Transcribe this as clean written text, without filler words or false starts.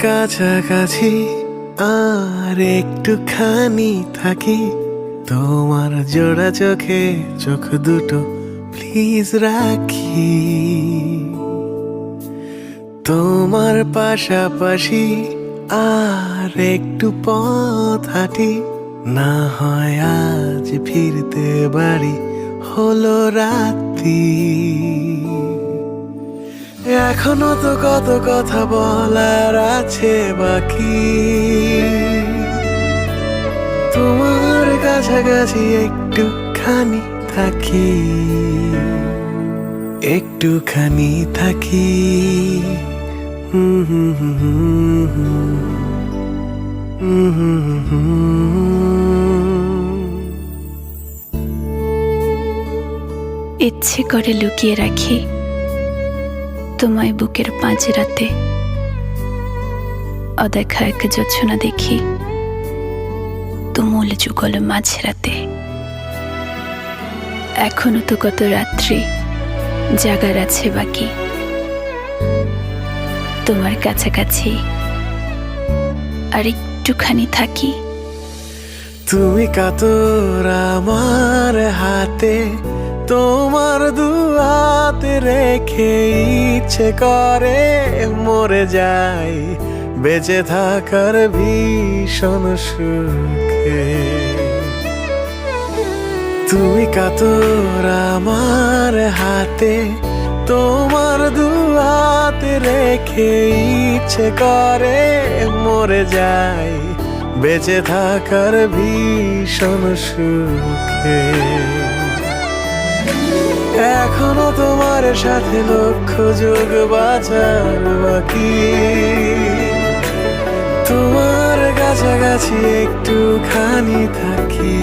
কাছাকাছি আর একটুখানি থাকি, তোমার জোড়া চোখে চোখ দুটো প্লিজ রাখি। তোমার পাশাপাশি আর একটু পথ হাঁটি, না হয় আজ ফিরতে বাড়ি হলো রাত্রি। এখনো তো কত কথা বলার আছে বাকি, তোমার কাছাকাছি একটুখানি থাকি, একটুখানি থাকি। ইচ্ছে করে লুকিয়ে রাখি তোমায় বুকের পাঁজরাতে, অদেখা এক জোছনা দেখি তুমুল যুগল মাঝরাতে। এখনো তো কত রাত্রি জাগার আছে বাকি, তোমার কাছাকাছি আর একটুখানি থাকি। তুমি কাতর আমার হাতে, তোমার দুহাতে রেখে ইচ্ছে করে মরে যাই বেঁচে থাকার ভীষণ সুখে। তুমি কাতর আমার হাতে, তোমার দুহাতে রেখে ইচ্ছে করে মরে যাই বেঁচে থাকার ভীষণ সুখে। এখনো তোমার সাথে লক্ষ যোগ বাঁচার বাকি, তোমার কাছাকাছি একটুখানি থাকি,